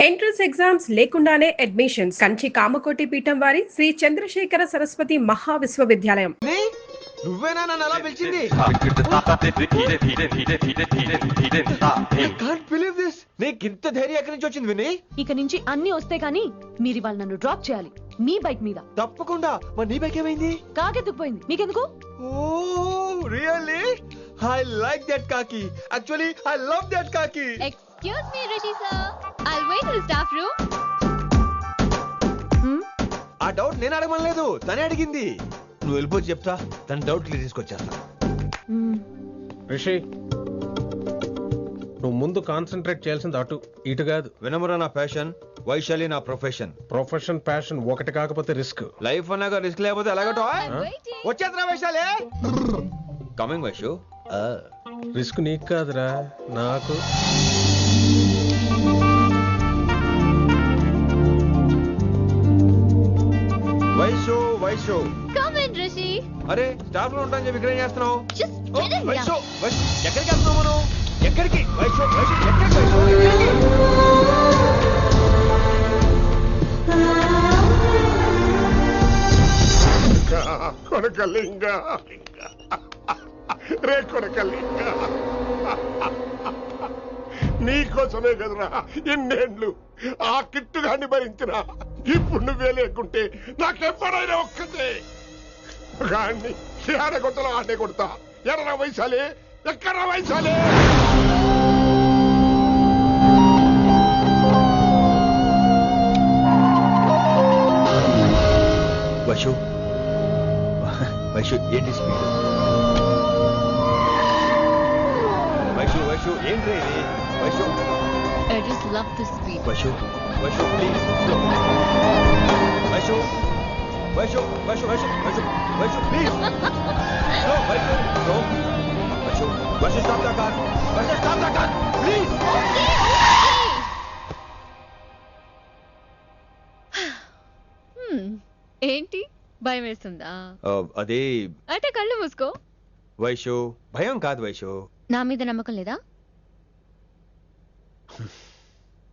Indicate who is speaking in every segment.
Speaker 1: Entrance exams లేకుండానే admissions Kanchi Kamakoti పీఠం వారి శ్రీ చంద్రశేఖర సరస్వతి మహా విశ్వవిద్యాలయం.
Speaker 2: నువ్వేనా నన్ను అలా పిలిచింది? నీకింత ధైర్యం ఎక్కడి నుంచి వచ్చింది విని?
Speaker 3: ఇక నుంచి అన్ని వస్తే గానీ మీరు ఇవాళ నన్ను డ్రాప్ చేయాలి మీ బైక్ మీద.
Speaker 2: తప్పకుండా. మరి నీ బైక్ ఏమైంది?
Speaker 3: కాకెత్తుకుపోయింది. మీకెందుకు?
Speaker 2: ఓ రియల్లీ? ఐ లైక్ దట్ కాకి. యాక్చువల్లీ ఐ లవ్ దట్ కాకి.
Speaker 4: Excuse me, Rishi sir. I'll wait in the staff room.
Speaker 2: ఆ డౌట్ నేను అడగమనలేదు, తనే అడిగింది. నువ్వు వెళ్ళిపోయి చెప్తా, తన డౌట్ క్లియర్ తీసుకొచ్చేస్తా.
Speaker 5: రిషి, నువ్వు ముందు కాన్సన్ట్రేట్ చేయాల్సింది అటు ఇటు కాదు.
Speaker 2: వినమురా నా ప్యాషన్, వైశాలి నా ప్రొఫెషన్.
Speaker 5: ప్రొఫెషన్ ప్యాషన్ ఒకటి కాకపోతే రిస్క్.
Speaker 2: లైఫ్ అన్నాక రిస్క్ లేకపోతే ఎలాగటో? వచ్చేద్రా వైశాలి. కమింగ్ వైషు.
Speaker 5: రిస్క్ నీకు కాదురా, నాకు.
Speaker 2: Vaishu Vaishu
Speaker 4: Come in, Rishi.
Speaker 2: అరే స్టాఫ్ లో ఉంటాను చెప్పి ఇక్కడ ఏం చేస్తున్నావు?
Speaker 4: Just get in
Speaker 2: Vaishu
Speaker 4: here.
Speaker 2: Vaishu ఎక్కడికి వెళ్తున్నావు మనం? ఎక్కడికి వైషు వైషు ఎక్కడికి వైషు?
Speaker 6: కొడకలింగ రే కొడకలింగ, నీకోసమే కదరా ఇన్నేళ్ళు ఆ కిట్టుగాన్ని భరించిన. ఇప్పుడు నువ్వే లేకుంటే నాకెప్పుడైనా ఒక్కతే గాన్ని ఆడగొట్టలో ఆడే కొడతా. ఎర్ర వైశాలి, ఎక్కడ వైశాలి?
Speaker 2: వైషు వైషు ఏంటి స్పీడ్? వైషు వైషు ఏంటి ఇది? Vaishu
Speaker 4: I just love this speed.
Speaker 2: Vaishu Vaishu please slow. Vaishu Vaishu Vaishu Vaishu Vaishu Vaishu please slow. Vaishu slow. Vaishu Vaishu stop the car. Vaishu stop the car please.
Speaker 4: ఏంటి భయం వేస్తుందా?
Speaker 2: అదే
Speaker 4: అంటే కళ్ళు మూసుకో.
Speaker 2: వైషు భయం కాదు వైషు.
Speaker 4: నా మీద నమ్మకం లేదా?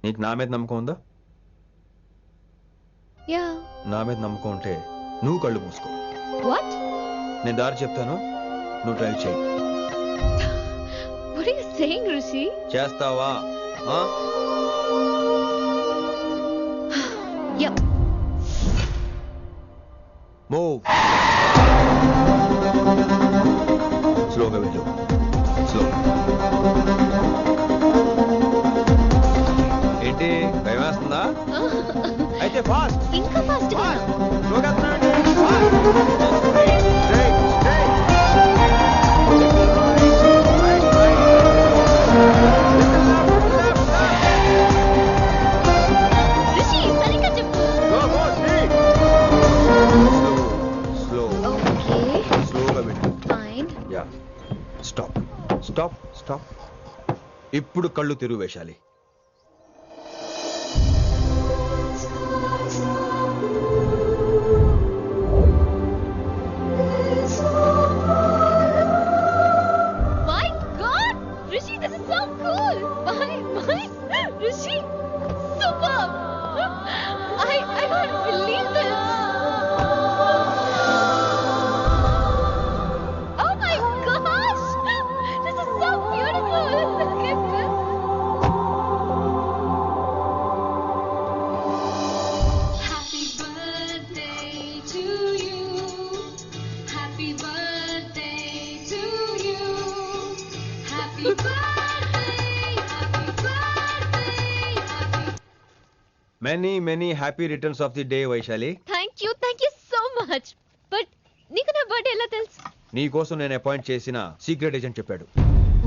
Speaker 2: నీకు నా మీద నమ్మకం ఉందా?
Speaker 4: యా.
Speaker 2: నా మీద నమ్మకం ఉంటే నువ్వు కళ్ళు మూసుకో.
Speaker 4: వాట్?
Speaker 2: నేను దారి చెప్తాను, నువ్వు డ్రైవ్ చేయి.
Speaker 4: What are you saying, Rishi?
Speaker 2: చేస్తావా?
Speaker 4: Yep.
Speaker 2: మూవ్. స్లోగా వెళ్ళు. స్లో. ఏంటి భయం వేస్తుందా? అయితే ఫాస్ట్.
Speaker 4: ఇంకా ఫాస్ట్ గా.
Speaker 2: స్లోగా వెళ్తున్నానండి. ఫాస్ట్. Straight straight.
Speaker 4: రిషి సరిగ్గా చెప్పు.
Speaker 2: స్లో.
Speaker 4: ఓకే.
Speaker 2: స్లోగా వెళ్ళు.
Speaker 4: Fine.
Speaker 2: Yeah. Stop stop stop. ఇప్పుడు కళ్ళు తెరువు Vaishali.
Speaker 4: My God, Rishi, this is so cool. My, Rishi, superb. I can't believe this. Oh my gosh, this is so beautiful. Look at this.
Speaker 7: Happy birthday to you. Happy birthday to you. Happy birthday, happy birthday, happy.
Speaker 2: Many happy returns of the day Vaishali.
Speaker 4: Thank you so much. But నీకు నా birthday ఎలా తెలుసు?
Speaker 2: నీ కోసం నేను appoint చేసిన secret agent చెప్పాడు.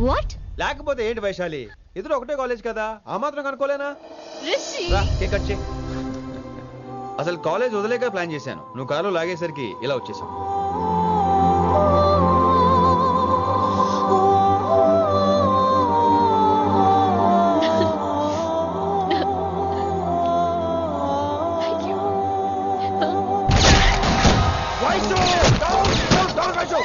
Speaker 4: What?
Speaker 2: లేకపోతే ఏంటి వైశాలి, ఇద్దరు ఒకటే కాలేజ్ కదా, ఆ మాత్రం కనుకోలేనా?
Speaker 4: Rishi.
Speaker 2: రా కేక్ కట్ చేయి. అసలు కాలేజ్ వదిలేక ప్లాన్ చేశాను, నువ్వు కారు లాగేసరికి ఇలా వచ్చేసావు.
Speaker 4: Thank you.
Speaker 2: Vaishu down Vaishu.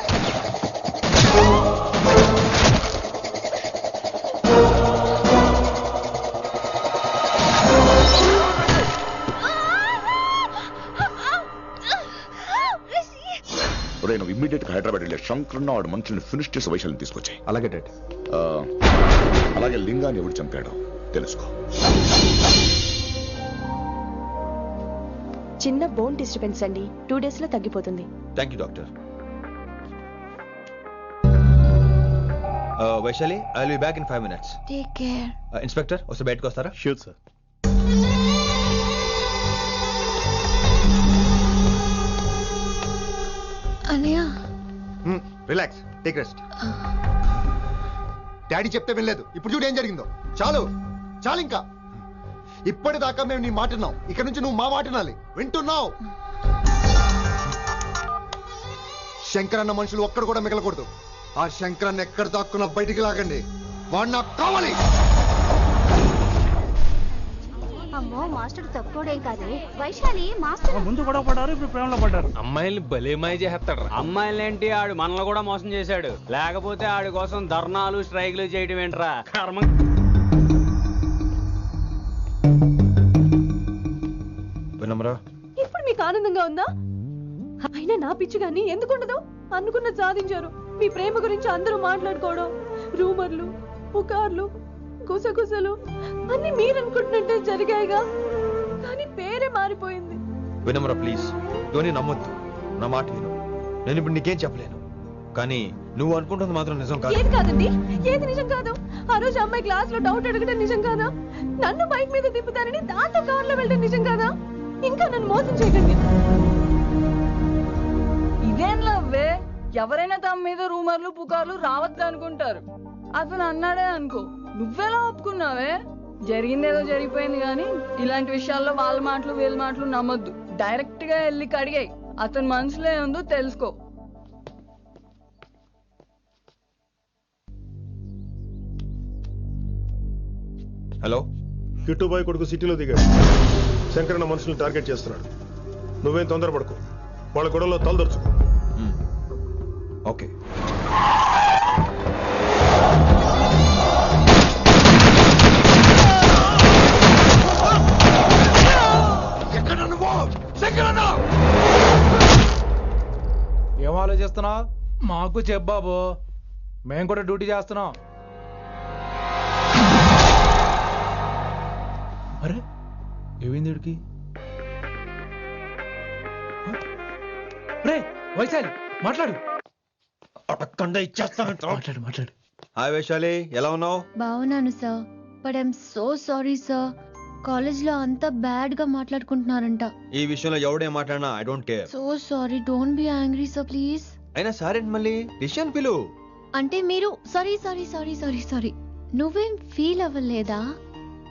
Speaker 8: Immediate గా హైదరాబాద్ వెళ్ళే శంకరన్న వాడు మనుషుల్ని ఫినిష్ చేసి వైశాలిని తీసుకొచ్చాయి.
Speaker 2: అలాగే డాడ్.
Speaker 8: అలాగే లింగాన్ని ఎవడు చంపాడో తెలుసుకో.
Speaker 9: చిన్న బోన్ డిస్టర్బెన్స్ అండి, 2 days లో తగ్గిపోతుంది.
Speaker 2: Thank you doctor. Vaishali, I will be back in 5 minutes.
Speaker 9: Take care.
Speaker 2: Inspector ఒకసారి బయటకు వస్తారా?
Speaker 5: Sure sir.
Speaker 9: అన్నయ్య
Speaker 10: రిలాక్స్, టేక్ రెస్ట్. డాడీ చెప్తే వినలేదు, ఇప్పుడు చూడు ఏం జరిగిందో. చాలు చాలు, ఇంకా ఇప్పటిదాకా మేము నీ మాట విన్నాం, ఇక్కడ నుంచి నువ్వు మా మాట వినాలి. వింటున్నావు? శంకర్ అన్న మనుషులు ఒక్కడు కూడా మిగలకూడదు. ఆ శంకరాన్ని ఎక్కడ దాక్కున్నా బయటికి లాగండి, వాడు నాకు కావాలి.
Speaker 4: అమ్మో మాస్టర్ తక్కువడే కాదే. వైశాలి మాస్టర్
Speaker 11: ముందు గొడవ పడ్డారు, ఇప్పుడు ప్రేమలో పడ్డారు.
Speaker 5: అమ్మాయిల్ని భలేమాయి చేస్తాడు.
Speaker 11: అమ్మాయిలేంటి, ఆడు మనల్ని కూడా మోసం చేశాడు. లేకపోతే ఆడి కోసం ధర్నాలు స్ట్రైక్లు చేయడం ఏంట్రా కర్మ.
Speaker 2: వినమ్రా,
Speaker 3: ఇప్పుడు మీకు ఆనందంగా ఉందా? అయినా నా పిచ్చి గాని ఎందుకుండదు? అనుకున్న సాధించారు. మీ ప్రేమ గురించి అందరూ మాట్లాడుకోవడం, రూమర్లు, పుకార్లు, గుసగుసలు అన్ని మీరు అనుకుంటున్నట్టే జరిగాయిగా. కానీ పేరే మారిపోయింది.
Speaker 2: వినమ్రా ప్లీజ్, ధోని నమ్మొద్దు, నా మాట విను. నేను ఇప్పుడు నీకేం చెప్పలేను, కానీ నువ్వు అనుకుంటుంది మాత్రం నిజం కాదు.
Speaker 3: ఏది కాదండి, ఏది నిజం కాదు? ఆ రోజు అమ్మాయి క్లాస్ లో డౌట్ అడగడం నిజం కాదా? నన్ను బైక్ మీద తిప్పుతానని దాంతో కార్లో వెళ్ళడం నిజం కాదా? ఇంకా నన్ను మోసం చేయకండి.
Speaker 11: ఇదేం లవ్వే, ఎవరైనా తమ మీద రూమర్లు పుకార్లు రావద్దు అనుకుంటారు. అతను అన్నాడే అనుకో, నువ్వెలా ఒప్పుకున్నావే? జరిగిందేదో జరిగిపోయింది, కానీ ఇలాంటి విషయాల్లో వాళ్ళ మాటలు వీళ్ళ మాటలు నమ్మొద్దు. డైరెక్ట్ గా వెళ్ళి కడిగాయి, అతని మనసులో ఏముందో తెలుసుకో.
Speaker 2: హలో,
Speaker 6: కిట్టుబాయ్ కొడుకు సిటీలో దిగాడు. శంకరన్న మనుషుల్ని టార్గెట్ చేస్తున్నాడు. నువ్వేం తొందరపడకు, వాళ్ళ గొడవలో తలదొరుచుకో.
Speaker 2: ఓకే.
Speaker 11: ఏం ఆలోచిస్తున్నావు? మాకు చెప్పాబు, మేము కూడా డ్యూటీ చేస్తున్నాం. అరే ఏమైంది వీడికి? రే వైశాలి, మాట్లాడు.
Speaker 2: అటక్కండా ఇచ్చేస్తాను.
Speaker 11: మాట్లాడు మాట్లాడు.
Speaker 2: హాయ్ వైశాలి, ఎలా ఉన్నావు?
Speaker 4: బాగున్నాను sir, but I'm so sorry sir. College లో అంతా బ్యాడ్ గా మాట్లాడుకుంటున్నారంట.
Speaker 2: ఈ విషయంలో ఎవడేం మాట్లాడినా I don't care.
Speaker 4: So sorry, don't be angry sir please.
Speaker 2: అయినా సరే మళ్ళీ డిసిషన్ పిలు.
Speaker 4: అంటే మీరు sorry sorry sorry sorry sorry నువ్వేం ఫీల్ అవ్వలేదా?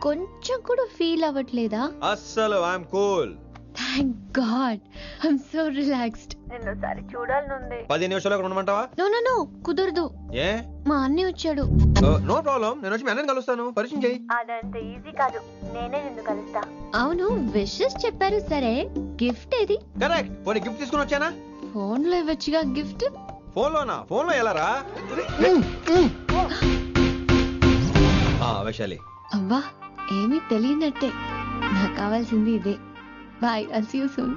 Speaker 4: కొంచెం కూడా ఫీల్ అవ్వట్లేదా?
Speaker 2: అస్సలు I'm cool.
Speaker 4: Thank God, I'm so relaxed. నిన్నోసారి చూడాలనుంది.
Speaker 2: 10 నిమిషాలు అక్కడ ఉండమంటావా?
Speaker 4: నో నో నో, కుదరదు.
Speaker 2: ఏ?
Speaker 4: మా అన్నయ్య వచ్చాడు.
Speaker 2: నో ప్రాబ్లం, నేను వచ్చి మీ అన్నని కలుస్తాను. పరిచయం చేయి.
Speaker 4: అదంత ఈజీ కాదు, నేనే నిన్ను కలుస్తా. అవును, విషెస్ చెప్పారు సరే, గిఫ్ట్ ఏది?
Speaker 2: కరెక్ట్, పోనీ గిఫ్ట్ తీసుకుని వచ్చానా?
Speaker 4: ఫోన్ లో ఇవ్వచ్చుగా గిఫ్ట్.
Speaker 2: ఫోన్ లోనా? ఫోన్ లో ఎలా రా? వైశాలి,
Speaker 4: అబ్బా ఏమీ తెలియనట్టే. నాకు కావాల్సింది ఇదే. Bye, I'll see you soon.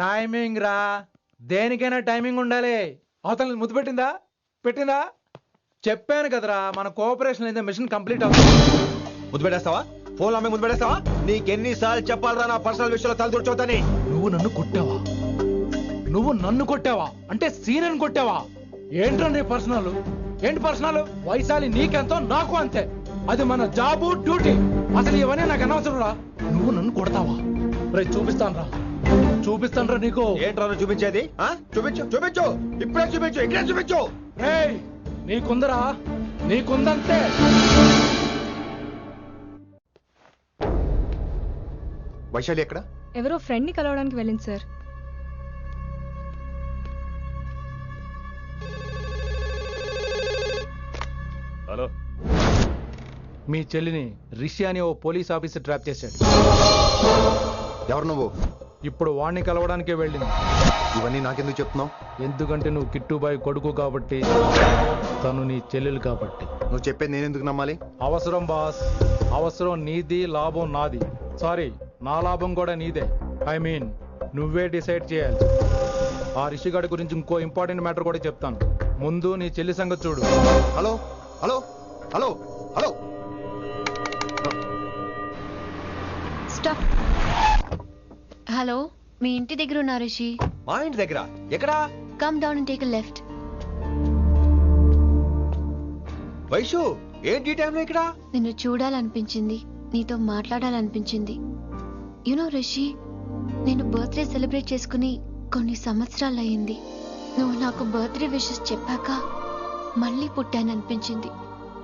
Speaker 11: Timing రా, దేనికైనా టైమింగ్ ఉండాలి. అవతల ముద్దు పెట్టిందా? పెట్టిందా? చెప్పాను కదరా, మన కోఆపరేషన్ అయితే మిషన్ కంప్లీట్ అవుతుంది.
Speaker 2: ముద్దు పెట్టేస్తావా? ఫోన్ లో ముద్దు పెట్టేస్తావా? నీకెన్నిసార్లు చెప్పాలరా నా పర్సనల్ విషయంలో తల దూర్చోవద్దని?
Speaker 11: నువ్వు నన్ను కొట్టావా? నువ్వు నన్ను కొట్టావా? అంటే సీనియర్ కొట్టావా? ఏంట్రా నీ పర్సనల్? ఏంటి పర్సనల్? వైశాలి నీకెంతో నాకు అంతే. అది మన జాబు, డ్యూటీ. అసలు ఇవన్నీ నాకు అనవసరం రా. నువ్వు నన్ను కొడతావా? రే చూపిస్తాను రా నీకు.
Speaker 2: ఏంట్రా చూపించేది? చూపించు చూపించు, ఇప్పుడే చూపించు, ఇక్కడే చూపించు.
Speaker 11: రే నీకుందరా, నీకుందంతే.
Speaker 10: వైశాలి ఎక్కడ?
Speaker 9: ఎవరో ఫ్రెండ్ ని కలవడానికి వెళ్ళింది సార్.
Speaker 5: హలో,
Speaker 11: మీ చెల్లిని రిషి అని ఓ పోలీస్ ఆఫీసర్ ట్రాప్ చేశాడు.
Speaker 10: ఎవరు నువ్వు?
Speaker 11: ఇప్పుడు వాణ్ణి కలవడానికే వెళ్ళింది.
Speaker 10: ఇవన్నీ నాకెందుకు చెప్తున్నావు?
Speaker 11: ఎందుకంటే నువ్వు కిట్టుబాయ్ కొడుకు కాబట్టి, తను నీ చెల్లెలు కాబట్టి.
Speaker 10: నువ్వు చెప్పేది నేను ఎందుకు నమ్మాలి?
Speaker 11: అవసరం బాస్, అవసరం నీది, లాభం నాది. సారీ, నా లాభం కూడా నీదే. ఐ మీన్ నువ్వే డిసైడ్ చేయాలి. ఆ రిషిగాడి గురించి ఇంకో ఇంపార్టెంట్ మ్యాటర్ కూడా చెప్తాను. ముందు నీ చెల్లి సంగతి చూడు.
Speaker 10: Hello hello hello hello
Speaker 4: stop. Hello, మీ ఇంటి దగ్గర ఉన్నా రిషి.
Speaker 2: మా ఇంటి దగ్గర ఎక్కడా?
Speaker 4: Come down and take a left.
Speaker 2: Vaishu ఏంటి టైంలో ఇక్కడ?
Speaker 4: నిన్ను చూడాలనిపించింది, నీతో మాట్లాడాలనిపించింది. యునో రిషి, నేను బర్త్డే సెలబ్రేట్ చేసుకుని కొన్ని సంవత్సరాలు అయింది. నువ్వు నాకు బర్త్డే విషెస్ చెప్పాక మళ్ళీ పుట్టాననిపించింది.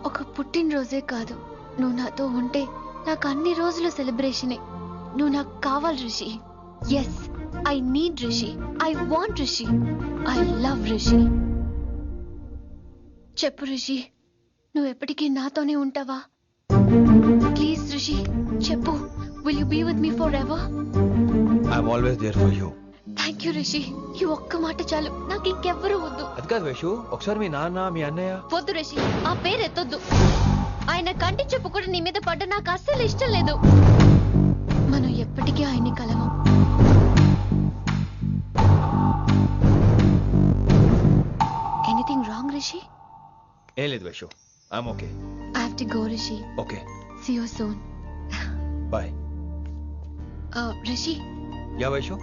Speaker 4: ఒక పుట్టినరోజే కాదు, నువ్వు నాతో ఉంటే నాకు అన్ని రోజుల సెలబ్రేషనే. నువ్వు నాకు కావాలి Rishi. Yes, I need Rishi. I want Rishi. I love Rishi. చెప్పు రిషి, నువ్వు ఎప్పటికీ నాతోనే ఉంటావా? ప్లీజ్ రిషి చెప్పు. Will you be with me forever?
Speaker 2: I'm always there for you.
Speaker 4: Thank you Rishi. ఈ ఒక్క మాట చాలు, నాకు ఇంకెవ్వరూ వద్దు.
Speaker 2: అది కాదు వైషు, ఒకసారి మీ నాన్న మీ అన్నయ్య.
Speaker 4: వద్దు రిషి, ఆ పేరు ఎత్తొద్దు. ఆయన కంటి చెప్పు కూడా నీ మీద పడ్డ నాకు అస్సలు ఇష్టం లేదు. మనం ఎప్పటికీ ఆయన్ని కలవం. Anything wrong Rishi?
Speaker 2: ఏం లేదు Vaishu, I'm okay.
Speaker 4: I have to go Rishi.
Speaker 2: Okay,
Speaker 4: see you soon.
Speaker 2: Bye.
Speaker 4: Rishi.
Speaker 2: Yeah Vaishu.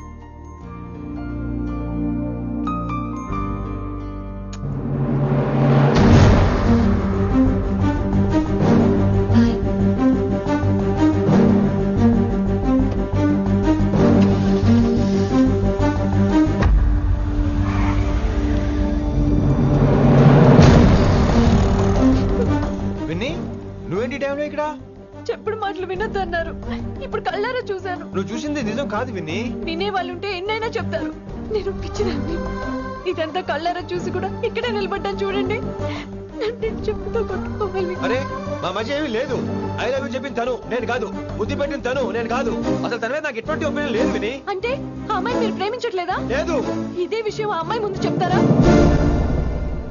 Speaker 2: నువ్వేంటి టైంలో ఇక్కడ?
Speaker 3: చెప్పుడు మాటలు వినొద్దన్నారు, ఇప్పుడు కళ్ళారా చూశాను.
Speaker 2: నువ్వు చూసింది నిజం కాదు విన్ని.
Speaker 3: వినే వాళ్ళుంటే ఎన్నైనా చెప్తారు. నేను పిచ్చిదాన్ని. ఇదంతా కళ్ళారా చూసి కూడా ఇక్కడే నిలబడ్డాను చూడండి. నన్ను చెప్పుతో కొట్టుకోవాలి.
Speaker 2: అరే మా మధ్య ఏమీ లేదు. ఐ లవ్ యూ చెప్పింది తను, నేను కాదు. బుద్ధి పెట్టింది తను, నేను కాదు. అసలు తన మీద నాకు ఎటువంటి ఒపీనియన్ లేదు విని.
Speaker 3: అంటే ఆ అమ్మాయిని మీరు ప్రేమించట్లేదా?
Speaker 2: లేదు.
Speaker 3: ఇదే విషయం ఆ అమ్మాయి ముందు చెప్తారా?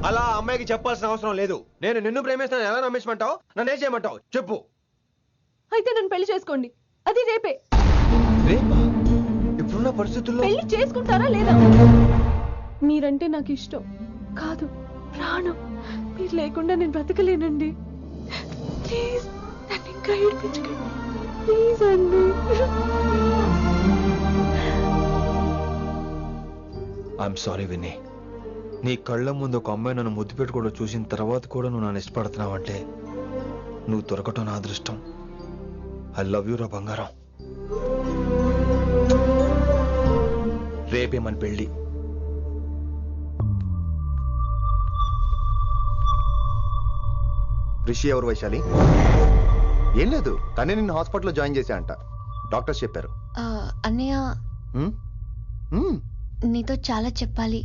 Speaker 2: అలా అమ్మాయికి చెప్పాల్సిన అవసరం లేదు. నేను నిన్ను ప్రేమిస్తాను ఎలా నమ్మించమంటావు? నన్ను ఏం చేయమంటావు చెప్పు.
Speaker 3: అయితే నన్ను పెళ్లి చేసుకోండి, అది రేపే.
Speaker 2: రేపా? ఇప్పుడున్న పరిస్థితుల్లో
Speaker 3: పెళ్లి చేసుకుంటారా లేదా? మీరంటే నాకు ఇష్టం కాదు, ప్రాణం. మీరు లేకుండా నేను బ్రతకలేనండి. ప్లీజ్ నన్ను ఇంకా ఏడిపించకండి. ప్లీజ్ అండి.
Speaker 2: I'm sorry Vinni. నీ కళ్ళ ముందు ఒక అమ్మాయి నన్ను ముద్దు పెట్టుకోవడం చూసిన తర్వాత కూడా నువ్వు నన్ను ఇష్టపడుతున్నావంటే నువ్వు దొరకటం నా అదృష్టం. ఐ లవ్ యూ రా బంగారం. రేపే మన పెళ్ళి.
Speaker 10: రిషి ఎవరు వైశాలి? ఏం లేదు, తనే నిన్ను హాస్పిటల్లో జాయిన్ చేశా అంట, డాక్టర్స్ చెప్పారు.
Speaker 4: అన్నయ్య, నీతో చాలా చెప్పాలి.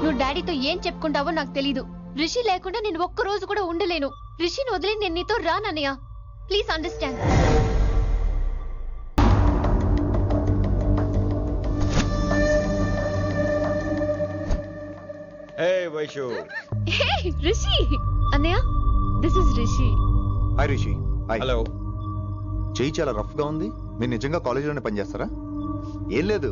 Speaker 4: నువ్వు డాడీతో ఏం చెప్పుకుంటావో నాకు తెలీదు. రిషి లేకుండా నేను ఒక్క రోజు కూడా ఉండలేను. రిషిని వదిలి నేను నీతో రానన్నయ్య. Please understand.
Speaker 2: Hey Vaishu.
Speaker 4: Hey Rishi. అన్నయ్య, this is Rishi.
Speaker 10: Hi Rishi. Hi.
Speaker 2: Hello.
Speaker 10: చెయ్యి చాలా రఫ్ గా ఉంది. మీరు నిజంగా కాలేజీలోనే పనిచేస్తారా? ఏం లేదు,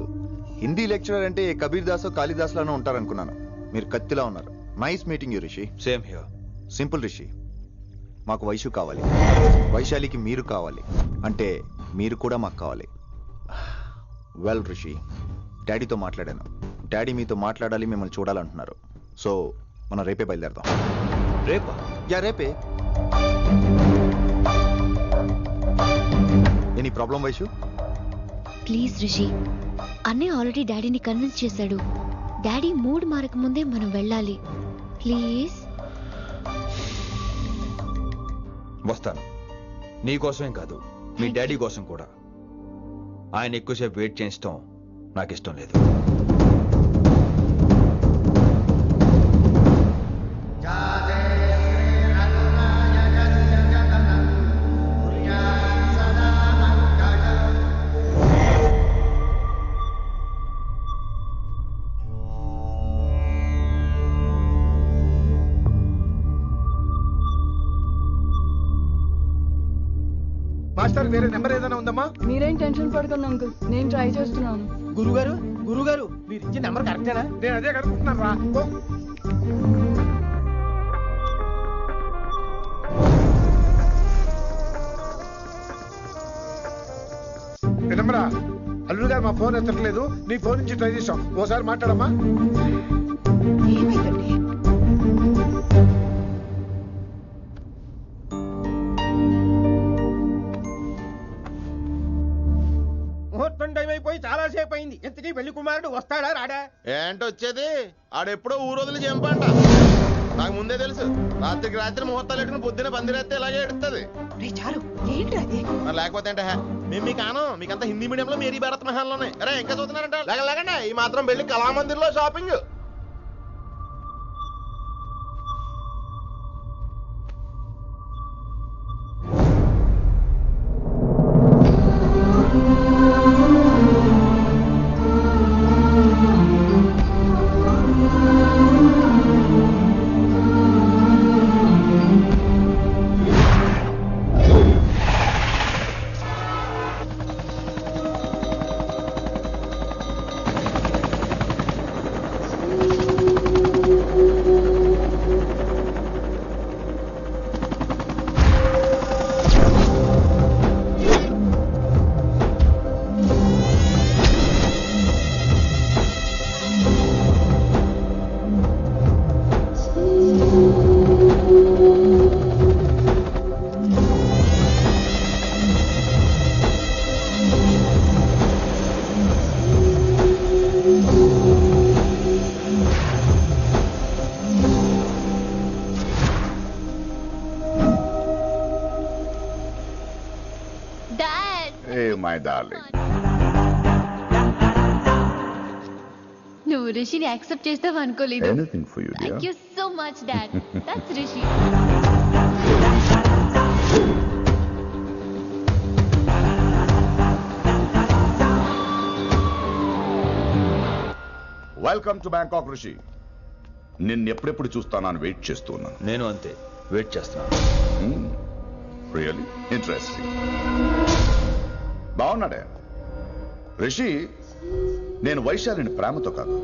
Speaker 10: హిందీ లెక్చరర్ అంటే కబీర్ దాసో కాళిదాస్ లానో ఉంటారనుకున్నాను. మీరు కత్తిలా ఉన్నారు. Nice meeting you Rishi.
Speaker 2: Same here.
Speaker 10: Simple Rishi, మాకు వైషు కావాలి, వైశాలికి మీరు కావాలి, అంటే మీరు కూడా మాకు కావాలి. వెల్ రిషి, డాడీతో మాట్లాడాను. డాడీ మీతో మాట్లాడాలి, మిమ్మల్ని చూడాలంటున్నారు. సో మనం రేపే బయలుదేరదాం.
Speaker 2: రేపా?
Speaker 10: యా రేపే. Any problem Vaishu?
Speaker 4: Please Rishi, అన్నయ్య ఆల్రెడీ డాడీని కన్విన్స్ చేశాడు. డాడీ మూడ్ మారక ముందే మనం వెళ్ళాలి. ప్లీజ్.
Speaker 2: వస్తాను. నీ కోసమేం కాదు, మీ డాడీ కోసం కూడా. ఆయన ఎక్కువసేపు వెయిట్ చేయించడం నాకు ఇష్టం లేదు.
Speaker 12: చేస్తారు? వేరే నెంబర్ ఏదైనా ఉందమ్మా?
Speaker 3: మీరేం టెన్షన్ పడకండి అంకుల్, నేను ట్రై చేస్తున్నాను.
Speaker 12: గురుగారు మీరు ఇచ్చిన నెంబర్ కరెక్టేనా? నేను అదే కనుక్కుంటున్నాను రా. నెంబరా? అల్లుడు గారు మా ఫోన్ ఎత్తట్లేదు, నీ ఫోన్ నుంచి ట్రై చేసాం, ఓసారి మాట్లాడమ్మా.
Speaker 3: ఏమైందండి?
Speaker 12: ముహూర్తం టైం అయిపోయి చాలా సేపు అయింది. ఇంతకీ పెళ్లి కుమారుడు వస్తాడా రాడా?
Speaker 13: ఏంటి వచ్చేది? ఆడెప్పుడో ఊరోజులు చెంపంట. నాకు ముందే తెలుసు. రాత్రికి రాత్రి ముహూర్తాలు ఎట్టుకుని పొద్దున పందిరేస్తే ఇలాగే ఎడుతుంది. లేకపోతే అంటే మేము మీకు ఆనం మీకంతా హిందీ మీడియంలో మేరీ భారత్ మహల్లోనే. అరే ఇంకా చూస్తున్నారంట. లేకండి ఈ మాత్రం పెళ్లి కళామందిర్ లో షాపింగ్.
Speaker 4: నువ్వు రిషిని యాక్సెప్ట్ చేస్తావు అనుకోలేదు.
Speaker 8: Anything for you dear.
Speaker 4: Thank you so much dad. That's Rishi.
Speaker 8: Welcome to Bangkok Rishi. నిన్ను ఎప్పుడెప్పుడు చూస్తానని వెయిట్ చేస్తూ ఉన్నాను.
Speaker 2: నేను అంతే వెయిట్ చేస్తున్నాను.
Speaker 8: Really interesting. బాగున్నాడే రిషి. నేను వైశాలిని ప్రేమతో కాదు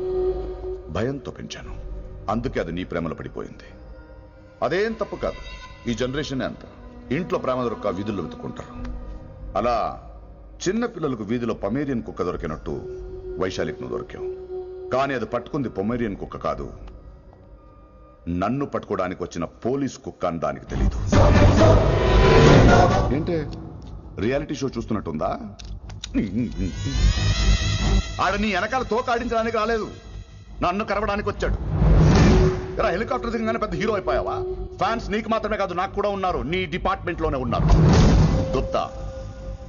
Speaker 8: భయంతో పెంచాను. అందుకే అది నీ ప్రేమలో పడిపోయింది. అదేం తప్పు కాదు. ఈ జనరేషన్ అంత ఇంట్లో ప్రేమ దొరక్క వీధుల్లో వెతుకుంటారు. అలా చిన్న పిల్లలకు వీధిలో పొమేరియన్ కుక్క దొరికినట్టు వైశాలికి నువ్వు దొరికావు. కానీ అది పట్టుకుంది పొమేరియన్ కుక్క కాదు, నన్ను పట్టుకోవడానికి వచ్చిన పోలీస్ కుక్క అని దానికి తెలీదు. ఏంటే రియాలిటీ షో చూస్తున్నట్టుందా? ఆడ నీ వెనకాల తోక ఆడించడానికి రాలేదు, నన్ను కరవడానికి వచ్చాడు. ఇలా హెలికాప్టర్ దిగగానే పెద్ద హీరో అయిపోయావా? ఫ్యాన్స్ నీకు మాత్రమే కాదు నాకు కూడా ఉన్నారు. నీ డిపార్ట్మెంట్ లోనే ఉన్నారు. గుప్తా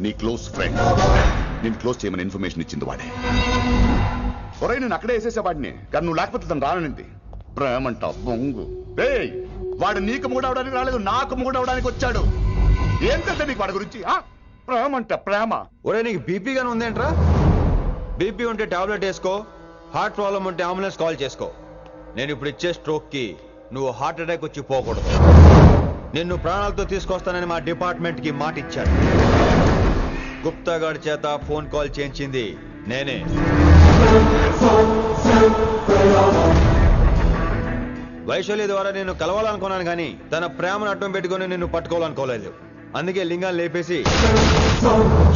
Speaker 8: నీ క్లోజ్ ఫ్రెండ్. నేను క్లోజ్ చేయమని ఇన్ఫర్మేషన్ ఇచ్చింది వాడే. ఒరే నేను అక్కడే వేసేసేవాడిని, కానీ నువ్వు లేకపోతే తను రానుంది. ప్రేమంట బొంగు. వాడు నీకు మూడవడానికి రాలేదు, నాకు మూడవడానికి వచ్చాడు. ఏం తెలుసా నీకు వాడి గురించి? ప్రేమంట ప్రేమ.
Speaker 2: ఒరే నీకు బీపీగానే ఉందేంట్రా? బీపీ ఉంటే టాబ్లెట్ వేసుకో, హార్ట్ ప్రాబ్లం ఉంటే అంబులెన్స్ కాల్ చేసుకో. నేను ఇప్పుడు ఇచ్చే స్ట్రోక్ కి నువ్వు హార్ట్ అటాక్ వచ్చి పోకూడదు. నిన్ను ప్రాణాలతో తీసుకొస్తానని మా డిపార్ట్మెంట్ కి మాట ఇచ్చాడు. గుప్తా గారి చేత ఫోన్ కాల్ చేయించింది నేనే. వైశాలి ద్వారా నేను కలవాలనుకున్నాను కానీ తన ప్రేమను అడ్డం పెట్టుకుని నిన్ను పట్టుకోవాలనుకోలేదు. అందుకే లింగాన్ని లేపేసి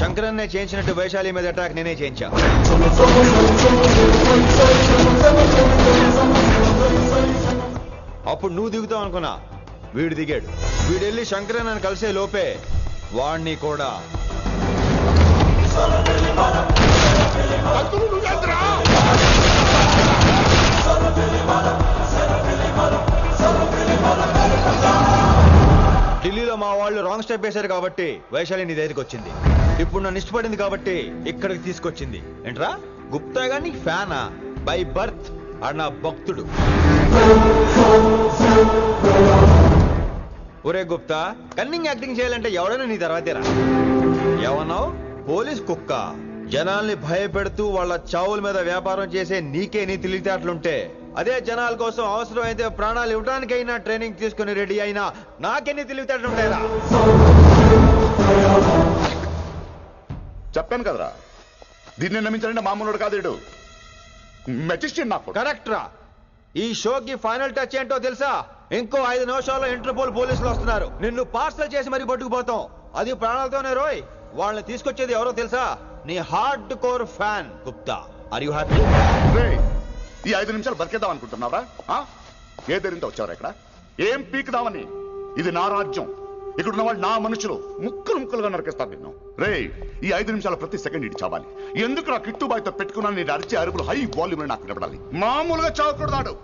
Speaker 2: శంకరన్నే చేయించినట్టు వైశాలి మీద అటాక్ నేనే చేయించా. అప్పుడు నువ్వు దిగుతావు అనుకున్నా, వీడు దిగాడు. వీడు వెళ్ళి శంకరన్నని కలిసే లోపే వాణ్ణి కూడా ఢిల్లీలో మా వాళ్ళు రాంగ్ స్టెప్ వేశారు కాబట్టి వైశాలి నీ దగ్గరికి వచ్చింది. ఇప్పుడు నన్ను ఇష్టపడింది కాబట్టి ఇక్కడికి తీసుకొచ్చింది. ఏంట్రా గుప్తా గారి ఫ్యానా? బై బర్త్ ఆడు నా భక్తుడు. ఒరే గుప్తా, కన్నింగ్ యాక్టింగ్ చేయాలంటే ఎవరైనా నీ తర్వాతేరా. ఏమన్నావు? పోలీస్ కుక్క. జనాల్ని భయపెడుతూ వాళ్ళ చావుల మీద వ్యాపారం చేసే నీకే నీ తెలివితేటలుంటే, అదే జనాల కోసం అవసరమైతే ప్రాణాలు ఇవ్వడానికైనా ట్రైనింగ్ తీసుకుని రెడీ అయినా నాకెన్ని తెలివితేటలుంటాయిరా?
Speaker 8: చెప్పాను కదరా, దీన్ని నమ్మించాలంటే మామూలుడు కాదు వీడు. మెజిస్ట్రియన్ నాకు.
Speaker 2: కరెక్ట్ రా. ఈ షోకి ఫైనల్ టచ్ ఏంటో తెలుసా? ఇంకో 5 నిమిషాల్లో ఇంటర్పోల్ పోలీసులు వస్తున్నారు. నిన్ను పార్సల్ చేసి మరి పట్టుకుపోతాం. అది ప్రాణాలతోనే రోయ్. వాళ్ళని తీసుకొచ్చేది ఎవరో తెలుసా? నీ hard core fan Gupta. Are you happy?
Speaker 8: ఈ 5 నిమిషాలు బతికేద్దాం అనుకుంటున్నావరా? ఏ ధైర్యంతో వచ్చారా ఇక్కడ? ఏం పీకుదామని? ఇది నా రాజ్యం. ఇక్కడున్న వాళ్ళు నా మనుషులు. ముక్కలు ముక్కలుగా నరికేస్తారు నిన్ను. ఈ 5 నిమిషాల ప్రతి సెకండ్ ఇటు చావాలి. ఎందుకు నా కిట్టుబాయితో పెట్టుకున్నా నేను అరిచే అరుపులు హై వాల్యూమ్ నాకు వినపడాలి. మామూలుగా చావకూడదాడు.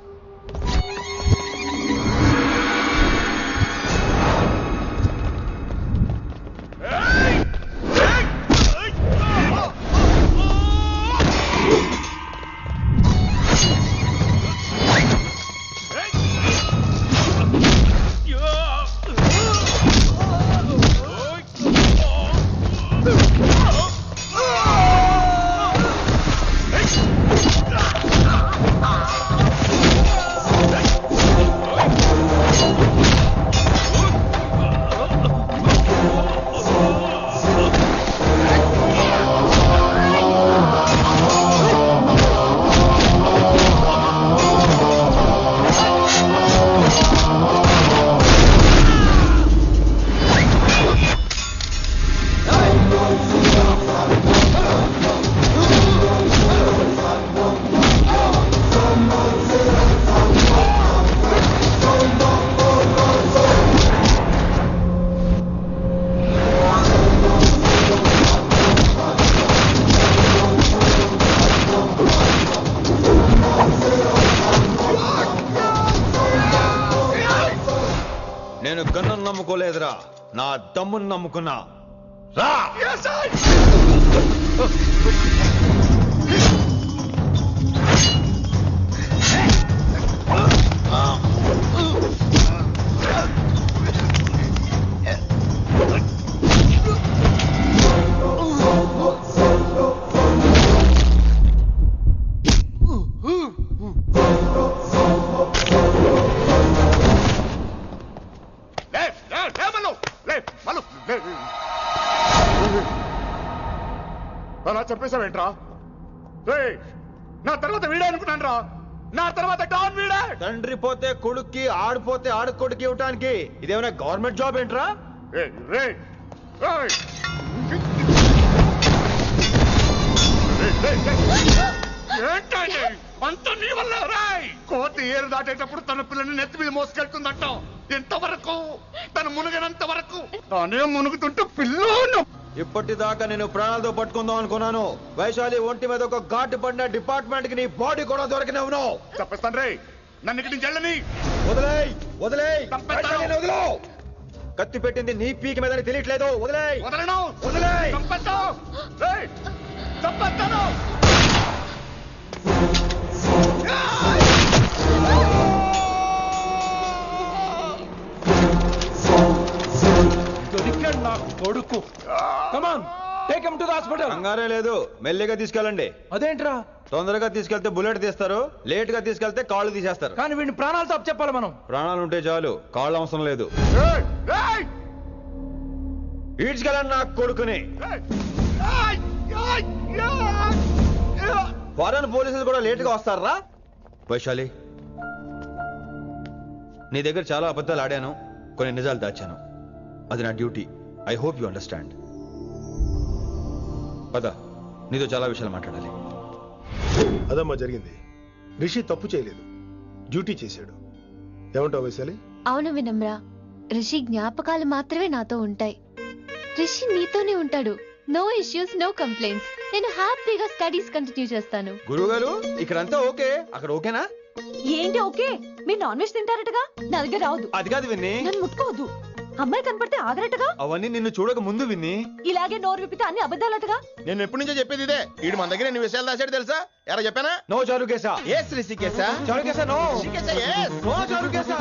Speaker 2: నేను గన్నును నమ్ముకోలేదురా, నా దమ్మును నమ్ముకున్నా. రా.
Speaker 8: అలా చెప్పేశావేంట్రా? నా తర్వాత వీడే అనుకున్నాను రా. నా తర్వాత డాన్ వీడే.
Speaker 2: తండ్రి పోతే కొడుక్కి, ఆడిపోతే ఆడుకొడుకి ఇవ్వటానికి ఇదేమైనా గవర్నమెంట్ జాబ్ ఏంట్రా?
Speaker 8: అంత నీ వల్ల రాయ్. కోతి ఏరు దాటేటప్పుడు తన పిల్లని నెత్తి మీద మోసుకెళ్తుందట. ఎంతవరకు? తను మునిగినంత వరకు. తానే మునుగుతుంటే పిల్లను.
Speaker 2: ఇప్పటిదాకా నేను ప్రాణాలతో పట్టుకుందాం అనుకున్నాను. వైశాలి ఒంటి మీద ఒక ఘాటు పడిన డిపార్ట్మెంట్ కి నీ బాడీ కూడా దొరికినవును.
Speaker 8: చెప్పేస్తాను రే. నన్ను ఇక్కడి నుంచి వెళ్ళని.
Speaker 2: వదిలేయ్, వదిలేయ్, వదిలో. కత్తి పెట్టింది నీ పీకి మీద తెలియట్లేదు. వదిలేయ్.
Speaker 8: వదలను.
Speaker 2: వదిలేయ్.
Speaker 8: చంపేస్తాను. చంపేస్తాను.
Speaker 11: దొరికాడు నా కొడుకు. Come on, take him to the hospital.
Speaker 2: కంగారే లేదు, మెల్లిగా తీసుకెళ్ళండి.
Speaker 11: అదేంట్రా?
Speaker 2: తొందరగా తీసుకెళ్తే బుల్లెట్ తీస్తారు, లేట్ గా తీసుకెళ్తే కాళ్ళు తీసేస్తారు.
Speaker 11: కానీ వీడిని ప్రాణాలతో చెప్పాలి మనం.
Speaker 2: ప్రాణాలు ఉంటే చాలు, కాళ్ళు అవసరం లేదు. ఈడ్చుకెళ్ళండి నా కొడుకుని. ఫారెన్ పోలీసులు కూడా లేట్ గా వస్తారా? వైశాలి, నీ దగ్గర చాలా అబద్ధాలు ఆడాను, కొన్ని నిజాలు దాచాను. అది నా duty. I hope you understand. పద, నీతో చాలా విషయాలు మాట్లాడాలి.
Speaker 6: అదమ్మా జరిగింది. రిషి తప్పు చేయలేదు, డ్యూటీ చేశాడు. ఏమంటావు వైశాలి?
Speaker 4: అవును వినమ్ర, రిషి జ్ఞాపకాలు మాత్రమే నాతో ఉంటాయి. రిషి నీతోనే ఉంటాడు. No issues, no complaints. నేను హ్యాపీగా స్టడీస్ కంటిన్యూ చేస్తాను.
Speaker 2: గురువు గారు, ఇక్కడంతా ఓకే, అక్కడ ఓకేనా?
Speaker 3: ఏంటి ఓకే? మీరు నాన్ వెజ్ తింటారటగా? నా దగ్గర రావద్దు.
Speaker 2: అది కాదు విన్ని.
Speaker 3: నన్ను ముట్టుకోవద్దు. అమ్మాయి కనపడితే ఆగరటగా?
Speaker 2: అవన్నీ నిన్ను చూడక ముందు విన్ని.
Speaker 3: ఇలాగే నోరు విప్పితే అన్ని అబద్ధాలటగా?
Speaker 13: నేను ఎప్పటి నుంచో చెప్పేది ఇదే. వీడు మన దగ్గర ఎన్ని విషయాలు దాచాడు తెలుసా? ఎలా చెప్పానా?
Speaker 2: నో చారు కేసా.
Speaker 13: ఎస్ రిషికేశా.
Speaker 2: చారు కేసా. నో
Speaker 13: రిషికేశా. ఎస్.
Speaker 2: నో చారు కేసా.